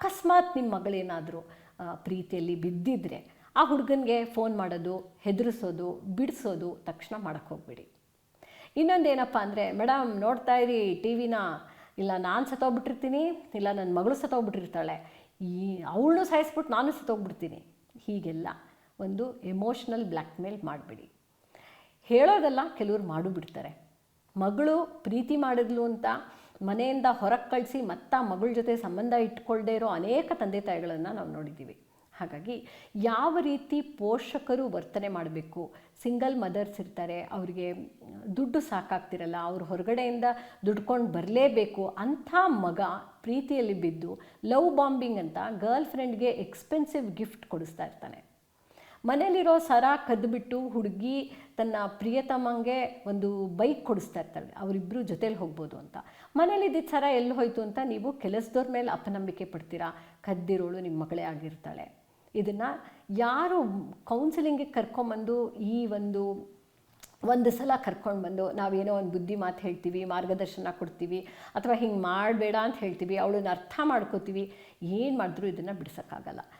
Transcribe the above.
ಅಕಸ್ಮಾತ್ ನಿಮ್ಮ ಮಗಳೇನಾದರೂ ಪ್ರೀತಿಯಲ್ಲಿ ಬಿದ್ದಿದ್ರೆ ಆ ಹುಡುಗನಿಗೆ ಫೋನ್ ಮಾಡೋದು, ಹೆದರಿಸೋದು, ಬಿಡಿಸೋದು ತಕ್ಷಣ ಮಾಡೋಕ್ಕೆ ಹೋಗ್ಬೇಡಿ. ಇನ್ನೊಂದೇನಪ್ಪ ಅಂದರೆ, ಮೇಡಮ್ ನೋಡ್ತಾ ಇರಿ ಟಿ ವಿನ, ಇಲ್ಲ ನಾನು ಸತ್ತೋಗ್ಬಿಟ್ಟಿರ್ತೀನಿ, ಇಲ್ಲ ನನ್ನ ಮಗಳು ಸತ್ತೋಗ್ಬಿಟ್ಟಿರ್ತಾಳೆ, ಅವಳನ್ನೂ ಸಾಯಿಸ್ಬಿಟ್ಟು ನಾನು ಸತ್ತೋಗ್ಬಿಡ್ತೀನಿ, ಹೀಗೆಲ್ಲ ಒಂದು ಎಮೋಷ್ನಲ್ ಬ್ಲ್ಯಾಕ್ ಮೇಲ್ ಮಾಡಬೇಡಿ. ಹೇಳೋದೆಲ್ಲ ಕೆಲವ್ರು ಮಾಡು ಬಿಡ್ತಾರೆ. ಮಗಳು ಪ್ರೀತಿ ಮಾಡಿದ್ಲು ಅಂತ ಮನೆಯಿಂದ ಹೊರಗೆ ಕಳಿಸಿ ಮತ್ತು ಮಗಳ ಜೊತೆ ಸಂಬಂಧ ಇಟ್ಕೊಳ್ಳದೇ ಇರೋ ಅನೇಕ ತಂದೆ ತಾಯಿಗಳನ್ನು ನಾವು ನೋಡಿದ್ದೀವಿ. ಹಾಗಾಗಿ ಯಾವ ರೀತಿ ಪೋಷಕರು ವರ್ತನೆ ಮಾಡಬೇಕು, ಸಿಂಗಲ್ ಮದರ್ಸ್ ಇರ್ತಾರೆ, ಅವರಿಗೆ ದುಡ್ಡು ಸಾಕಾಗ್ತಿರಲ್ಲ, ಅವ್ರು ಹೊರಗಡೆಯಿಂದ ದುಡ್ಕೊಂಡು ಬರಲೇಬೇಕು ಅಂಥ ಮಗ ಪ್ರೀತಿಯಲ್ಲಿ ಬಿದ್ದು ಲವ್ ಬಾಂಬಿಂಗ್ ಅಂತ ಗರ್ಲ್ ಫ್ರೆಂಡ್ಗೆ ಎಕ್ಸ್ಪೆನ್ಸಿವ್ ಗಿಫ್ಟ್ ಕೊಡಿಸ್ತಾ ಇರ್ತಾನೆ. ಮನೇಲಿರೋ ಸರ ಕದ್ದುಬಿಟ್ಟು ಹುಡುಗಿ ತನ್ನ ಪ್ರಿಯತಮಂಗೆ ಒಂದು ಬೈಕ್ ಕೊಡಿಸ್ತಾ ಇರ್ತಾಳೆ, ಅವರಿಬ್ಬರು ಜೊತೇಲಿ ಹೋಗ್ಬೋದು ಅಂತ. ಮನೇಲಿದ್ದಿದ್ದ ಸರ ಎಲ್ಲಿ ಹೋಯ್ತು ಅಂತ ನೀವು ಕೆಲಸದವ್ರ ಮೇಲೆ ಅಪನಂಬಿಕೆ ಪಡ್ತೀರಾ, ಕದ್ದಿರೋಳು ನಿಮ್ಮ ಮಗಳೇ ಆಗಿರ್ತಾಳೆ. ಇದನ್ನು ಯಾರು ಕೌನ್ಸಿಲಿಂಗಿಗೆ ಕರ್ಕೊಂಬಂದು ಈ ಒಂದು ಸಲ ಕರ್ಕೊಂಡು ಬಂದು ನಾವೇನೋ ಒಂದು ಬುದ್ಧಿ ಮಾತು ಹೇಳ್ತೀವಿ, ಮಾರ್ಗದರ್ಶನ ಕೊಡ್ತೀವಿ, ಅಥವಾ ಹಿಂಗೆ ಮಾಡಬೇಡ ಅಂತ ಹೇಳ್ತೀವಿ, ಅವಳನ್ನ ಅರ್ಥ ಮಾಡ್ಕೋತೀವಿ, ಏನು ಮಾಡಿದ್ರೂ ಇದನ್ನು ಬಿಡಿಸೋಕ್ಕಾಗಲ್ಲ.